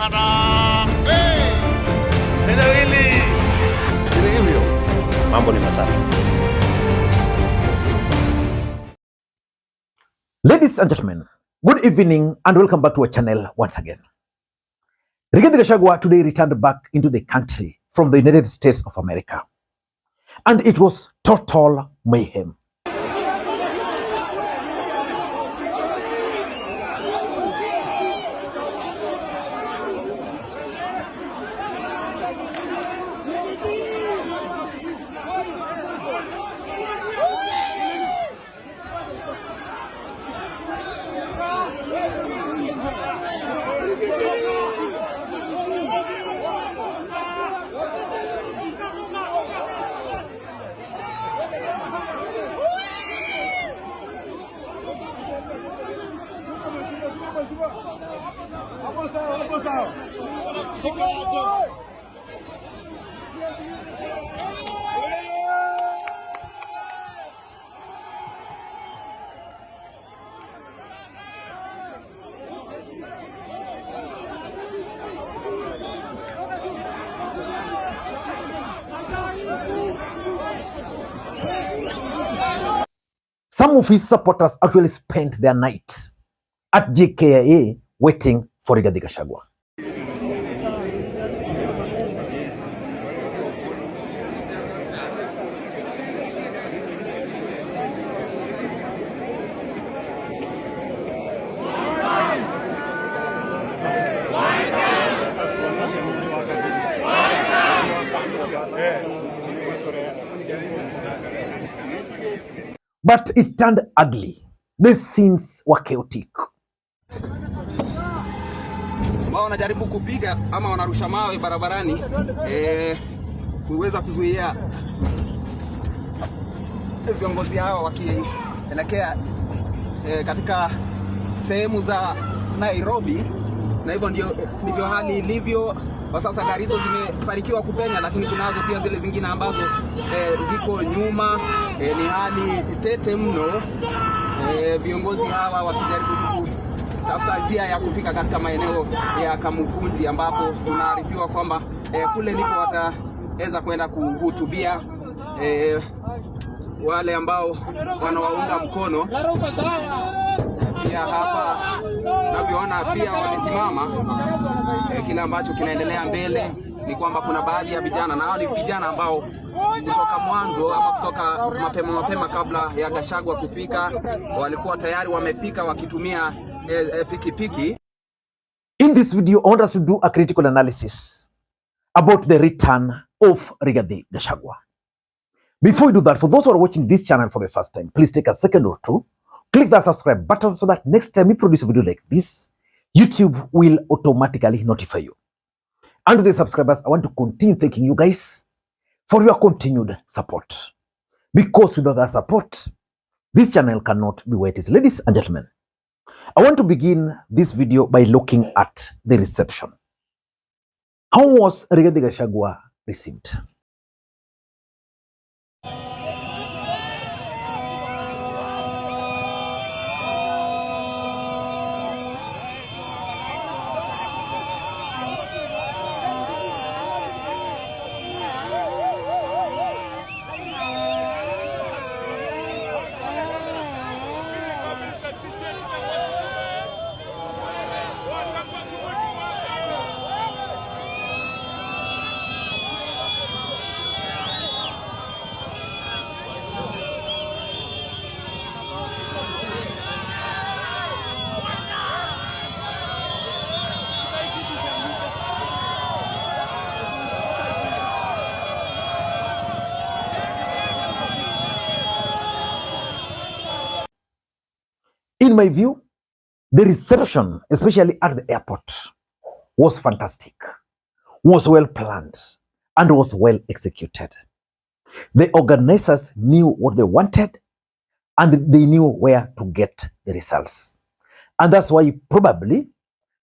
Eneo hili si hivyo. Mambo ni matatu. Ladies and gentlemen, good evening and welcome back to our channel once again. Rigathi Gachagua today returned back into the country from the United States of America. And it was total mayhem. Some of his supporters actually spent their night at JKIA waiting for Rigathi Gachagua. But it turned ugly. The scenes were chaotic. Wao wanajaribu kupiga ama wanarusha mawe barabarani kuweza kuzuia viongozi hao wakielekea katika sehemu za Nairobi, na hivyo ndivyo hali ilivyo. Kwa sasa gari hizo zimefanikiwa kupenya, lakini kunazo pia zile zingine ambazo ziko nyuma. Ni hali tete mno, viongozi hawa wakijaribu kutafuta njia ya kufika katika maeneo ya Kamukunji, ambapo tunaarifiwa kwamba kule ndipo wataweza kwenda kuhutubia wale ambao wanawaunga mkono. Pia hapa tunavyoona pia wamesimama. Kile ambacho kinaendelea mbele ni kwamba kuna baadhi ya vijana, na hao ni vijana ambao kutoka mwanzo ama kutoka mapema kabla ya Gachagua kufika walikuwa tayari wamefika wakitumia pikipiki. In this video, I want us to do a critical analysis about the return of Rigathi Gachagua. Before we do that, for those who are watching this channel for the first time, please take a second or two, click that subscribe button so that next time we produce a video like this, YouTube will automatically notify you. And to the subscribers, I want to continue thanking you guys for your continued support. Because without that support, this channel cannot be where it is. Ladies and gentlemen, I want to begin this video by looking at the reception. How was Rigathi Gachagua received? In my view, the reception, especially at the airport, was fantastic, was well planned, and was well executed. The organizers knew what they wanted, and they knew where to get the results. And that's why probably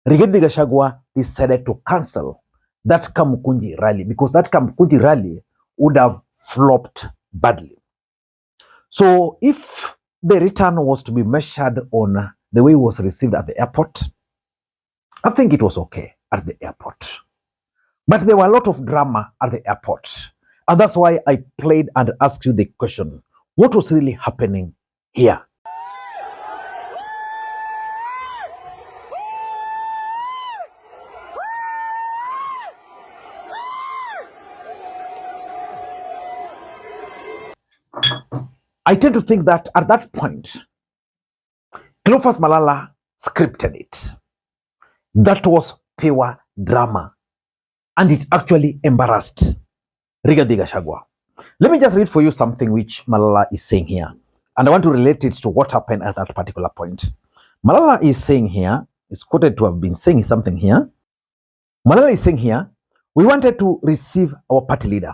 Rigathi Gachagua decided to cancel that Kamukunji rally, because that Kamukunji rally would have flopped badly. So if the return was to be measured on the way it was received at the airport, I think it was okay. at the airport. But there were a lot of drama at the airport. And that's why I played and asked you the question, what was really happening here? I tend to think that at that point, Cleophas Malala scripted it. That was pure drama. And it actually embarrassed Rigathi Gachagua. Let me just read for you something which Malala is saying here. And I want to relate it to what happened at that particular point. Malala is saying here, is quoted to have been saying something here. Malala is saying here, we wanted to receive our party leader,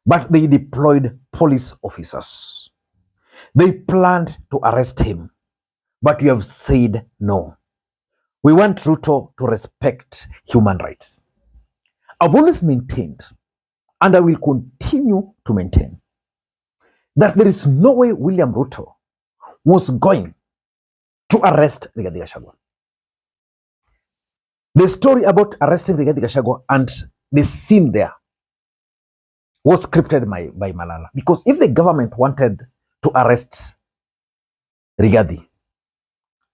but they deployed police officers. They planned to arrest him, but we have said no. We want Ruto to respect human rights. I've always maintained, and I will continue to maintain, that there is no way William Ruto was going to arrest Rigathi Gachagua. The story about arresting Rigathi Gachagua and the scene there was scripted by Malala. Because if the government wanted to arrest Rigathi,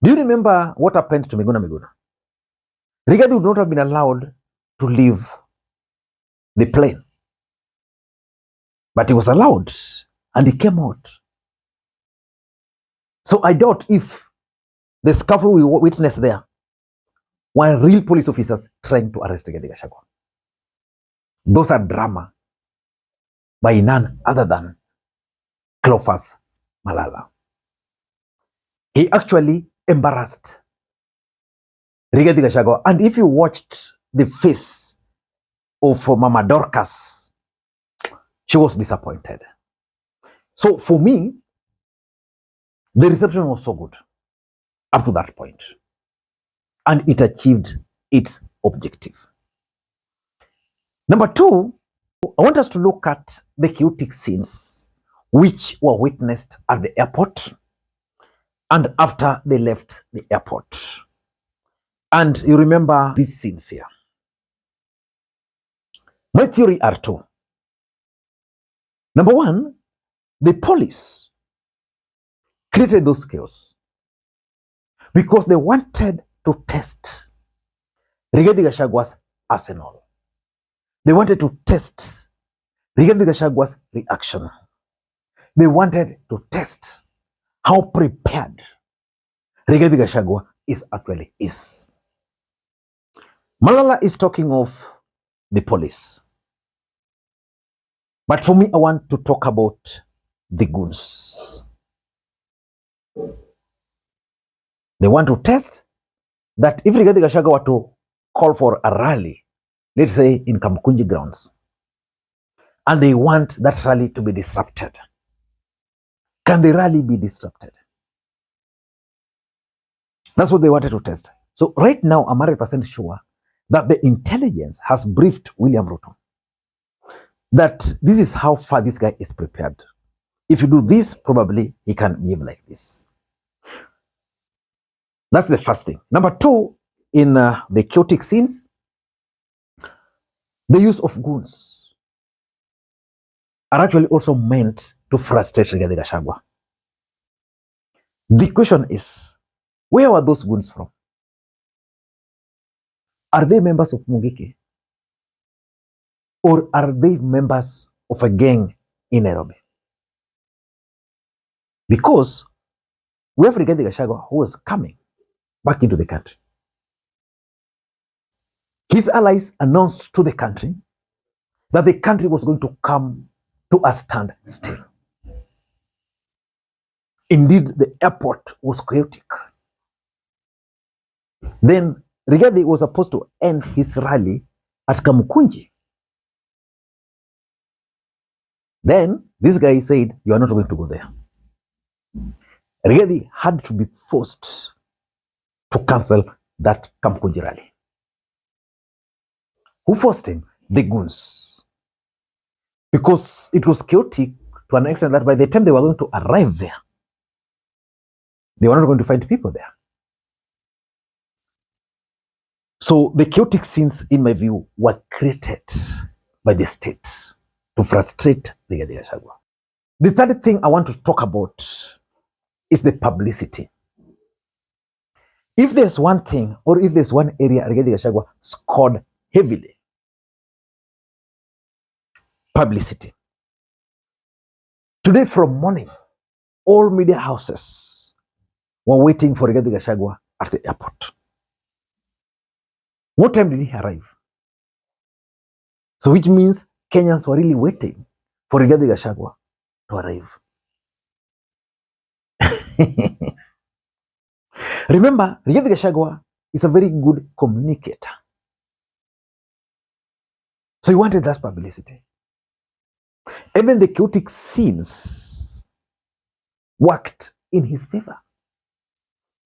do you remember what happened to Miguna Miguna? Rigathi would not have been allowed to leave the plane. But he was allowed and he came out. So I doubt if the scuffle we witnessed there were real police officers trying to arrest Rigathi Gachagua. Those are drama by none other than Cleophas Malala. He actually embarrassed Rigathi Gachagua. And if you watched the face of Mama Dorcas, she was disappointed. So for me, the reception was so good up to that point. And it achieved its objective. Number two, I want us to look at the chaotic scenes which were witnessed at the airport and after they left the airport. And you remember these scenes here. My theory are two. Number one, the police created those chaos because they wanted to test Rigathi Gachagua's arsenal. They wanted to test Rigathi Gachagua's reaction. They wanted to test how prepared Rigathi Gachagua actually is. Malala is talking of the police. But for me, I want to talk about the goons. They want to test that if Rigathi Gachagua were to call for a rally, let's say in Kamukunji grounds, and they want that rally to be disrupted, can the rally be disrupted? That's what they wanted to test. So right now, I'm 100% sure that the intelligence has briefed William Ruto that this is how far this guy is prepared. If you do this, probably he can behave like this. That's the first thing. Number two, in the chaotic scenes, the use of goons are actually also meant to frustrate Rigathi Gachagua. The question is, where were those goons from? Are they members of Mungiki? Or are they members of a gang in Nairobi? Because we have Rigathi Gachagua who was coming back into the country. His allies announced to the country that the country was going to come to a standstill. Indeed, the airport was chaotic. Then Rigathi was supposed to end his rally at Kamukunji. Then this guy said, you are not going to go there. Rigathi had to be forced to cancel that Kamukunji rally. Who forced him? The goons. Because it was chaotic to an extent that by the time they were going to arrive there, they were not going to find people there. So the chaotic scenes, in my view, were created by the state to frustrate Rigathi Gachagua. The third thing I want to talk about is the publicity. If there's one thing, or if there's one area Rigathi Gachagua scored heavily, publicity. Today from morning, all media houses were waiting for Rigathi Gachagua at the airport. What time did he arrive? So which means Kenyans were really waiting for Rigathi Gachagua to arrive. Remember, Rigathi Gachagua is a very good communicator. So he wanted that publicity. Even the chaotic scenes worked in his favor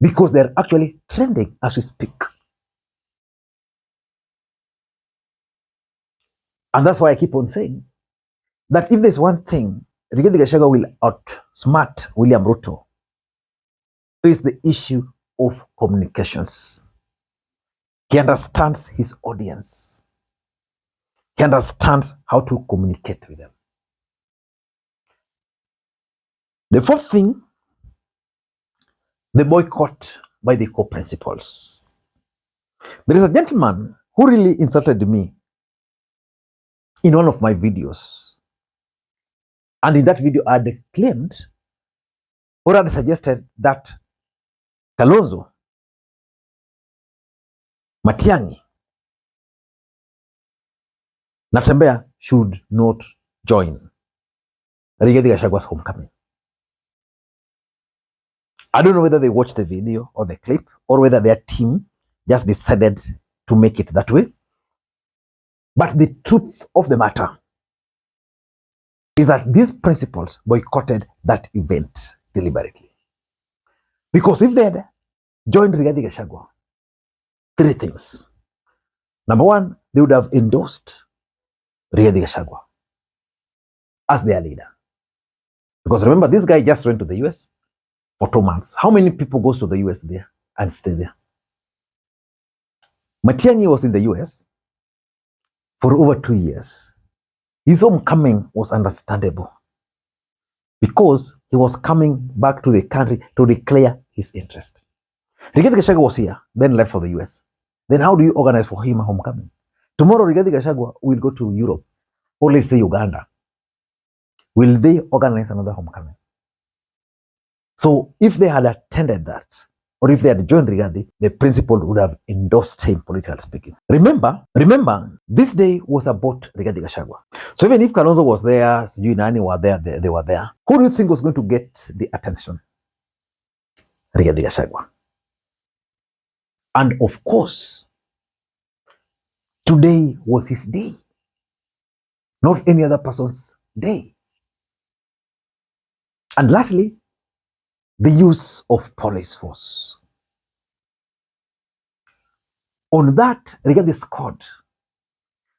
because they're actually trending as we speak. And that's why I keep on saying that if there's one thing Rigathi Gachagua will outsmart William Ruto, is the issue of communications. He understands his audience. He understands how to communicate with them. The fourth thing, the boycott by the co-principals. There is a gentleman who really insulted me in one of my videos. And in that video, I had claimed or had suggested that Kalonzo, Matiang'i, Natembeya should not join Rigathi Gachagua's homecoming. I don't know whether they watched the video or the clip or whether their team just decided to make it that way. But the truth of the matter is that these principals boycotted that event deliberately. Because if they had joined Rigathi Gachagua, three things. Number one, they would have endorsed Rigathi Gachagua as their leader. Because remember, this guy just went to the US for 2 months. How many people goes to the US there and stay there? Matiang'i was in the US for over 2 years. His homecoming was understandable because he was coming back to the country to declare his interest. Rigathi Gachagua was here, then left for the US. Then how do you organize for him a homecoming? Tomorrow Rigathi Gachagua will go to Europe, or let's say Uganda. Will they organize another homecoming? So if they had attended that, or if they had joined Rigathi, the principal would have endorsed him, politically speaking. Remember, this day was about Rigathi Gachagua. So even if Kalonzo was there, Sijui Nani were there, they were there. Who do you think was going to get the attention? Rigathi Gachagua. And of course, today was his day, not any other person's day. And lastly, the use of police force. On that, Rigathi scored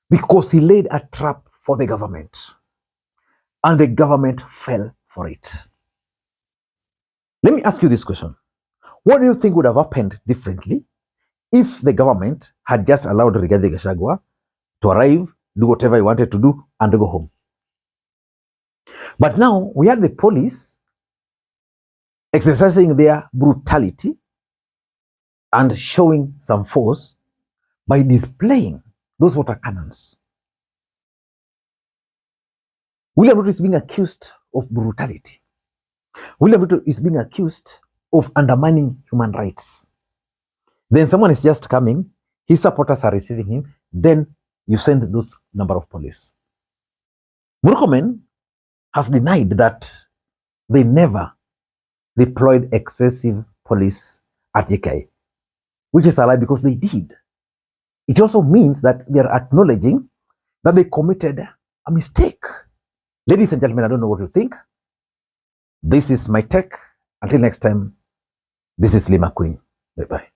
because he laid a trap for the government, and the government fell for it. Let me ask you this question. What do you think would have happened differently if the government had just allowed Rigathi Gachagua to arrive, do whatever he wanted to do, and go home? But now we had the police exercising their brutality and showing some force by displaying those water cannons. William Ruto is being accused of brutality. William Ruto is being accused of undermining human rights. Then someone is just coming, his supporters are receiving him, then you send those number of police. Murkomen has denied that they never deployed excessive police at JKI, which is a lie because they did. It also means that they are acknowledging that they committed a mistake. Ladies and gentlemen, I don't know what you think. This is my take. Until next time, this is Makwiny. Bye-bye.